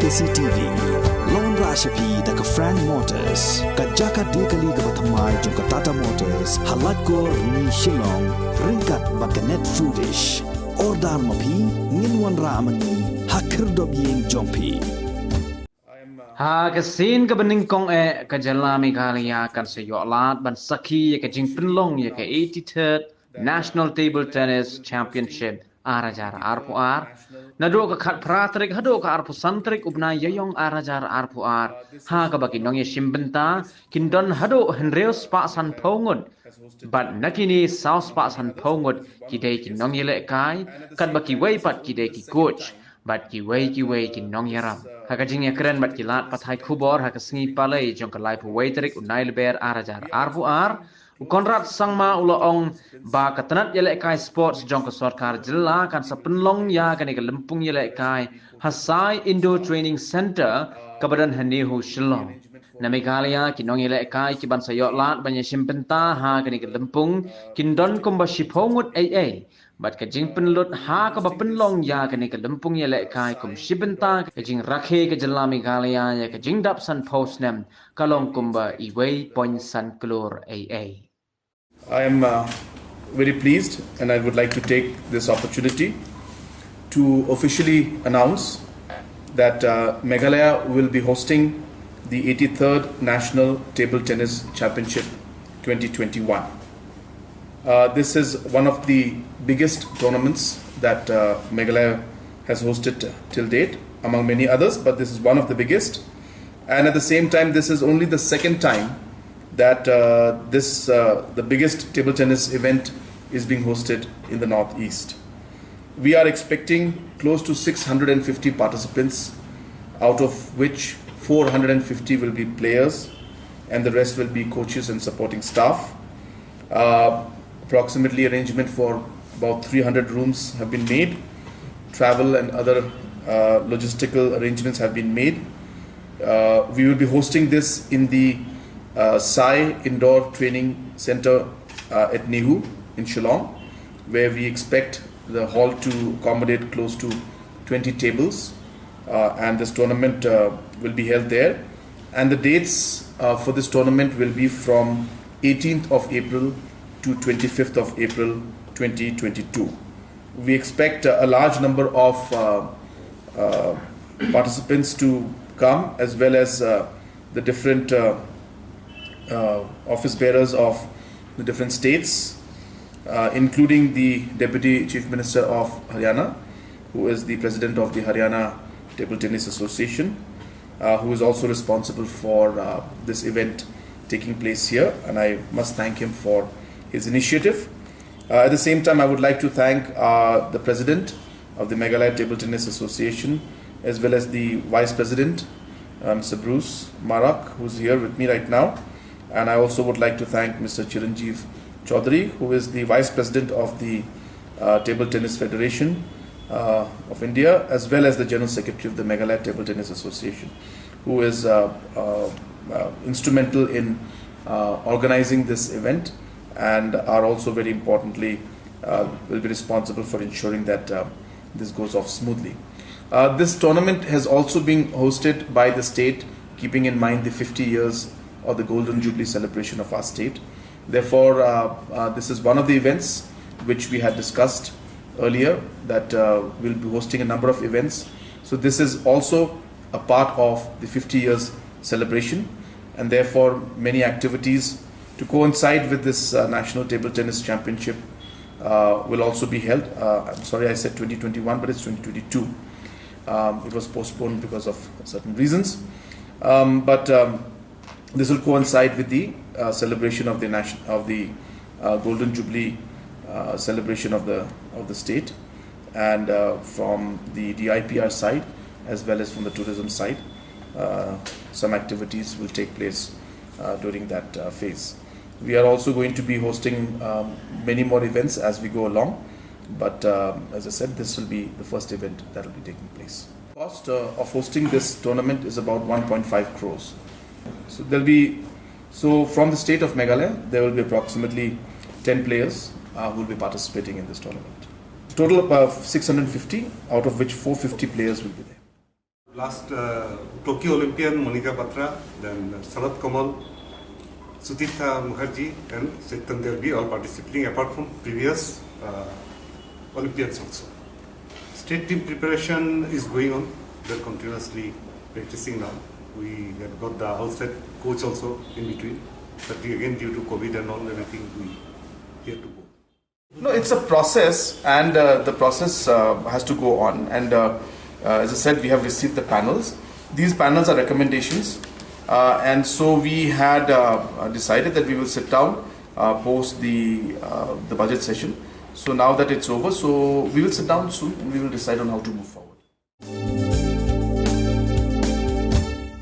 CCTV Lone Rashapi Daka Frank Motors Kajaka Dekali Gabatamai Joka Tata Motors Halatko Ni Shillong Ringkat Bakanet Foodish Ordal Mapi Ninwan Ramani Hakir Dobying Jompi Ha kasin ka bening kong ka jala Meghalaya kan se yolat ban saki ka jing Pynlong ka 83rd National Table Tennis Championship arajar arpuar nado ka khat pratrik hado ka arpu santrik ubna yayong arajar arpuar ha ka baki nong shimbenta kindon hado henreos pa san pongot but nakini south pa san pongot kidei ki nong yele kai kat baki way pat kidei ki coach but ki way ki nong yaram haka jing yakren bat kilat pathai khubor haka singi palai jong ka lai pu way tarik unai leber arajar arpuar Konrad sangma uloong ba katanat yele kai sports jong ka sarkar jilla kan sa Pynlong ya kan ka lempung yele kai hasai indo training center kabadan hanihu shillong na Meghalaya kinong yele kai ki ban sayot lat banya shimpenta ha kan ka lempung kindon kumba shipongut ai bat ka jing penlut ha ka ba Pynlong ya kan ka lempung yele kai kum shibenta ka jing rakhe ka jilla Meghalaya ya ka jing dap san post nem kalong kumba iway point san klor ai I am very pleased and I would like to take this opportunity to officially announce that Meghalaya will be hosting the 83rd National Table Tennis Championship 2021. This is one of the biggest tournaments that Meghalaya has hosted till date, among many others, but this is one of the biggest. And at the same time, this is only the second time that the biggest table tennis event is being hosted in the Northeast. We are expecting close to 650 participants, out of which 450 will be players and the rest will be coaches and supporting staff. Approximately arrangement for about 300 rooms have been made. Travel and other logistical arrangements have been made. We will be hosting this in the Sai Indoor Training Center at Nehu in Shillong, where we expect the hall to accommodate close to 20 tables, and this tournament will be held there. And the dates for this tournament will be from 18th of April to 25th of April 2022. We expect a large number of participants to come, as well as the different office bearers of the different states, including the Deputy Chief Minister of Haryana, who is the President of the Haryana Table Tennis Association, who is also responsible for this event taking place here, and I must thank him for his initiative. At the same time, I would like to thank the President of the Meghalaya Table Tennis Association, as well as the Vice President, Mr. Bruce Marak, who's here with me right now. And I also would like to thank Mr. Chiranjeev Chaudhary, who is the Vice President of the Table Tennis Federation of India, as well as the General Secretary of the Meghalaya Table Tennis Association, who is instrumental in organizing this event, and are also very importantly will be responsible for ensuring that this goes off smoothly. This tournament has also been hosted by the state, keeping in mind the 50 years or the Golden Jubilee celebration of our state. Therefore, this is one of the events which we had discussed earlier, that we'll be hosting a number of events. So this is also a part of the 50 years celebration, and therefore many activities to coincide with this National Table Tennis Championship will also be held. I'm sorry I said 2021, but it's 2022. It was postponed because of certain reasons. This will coincide with the celebration of the Golden Jubilee celebration of the state, and from the DIPR side as well as from the tourism side, some activities will take place during that phase. We are also going to be hosting many more events as we go along, but as I said, this will be the first event that will be taking place. The cost of hosting this tournament is about 1.5 crores. So from the state of Meghalaya, there will be approximately 10 players who will be participating in this tournament. Total of 650, out of which 450 players will be there. Last Tokyo Olympian Monica Batra, then Sanat Kamal, Sudhita Mukherjee and Chetan Delvi all participating apart from previous Olympians also. State team preparation is going on. They're continuously practicing now. We have got the outside coach also in between. But again due to COVID and all everything we here to go. No, it's a process and the process has to go on. And as I said, we have received the panels. These panels are recommendations. And so we had decided that we will sit down post the budget session. So now that it's over, so we will sit down soon and we will decide on how to move forward.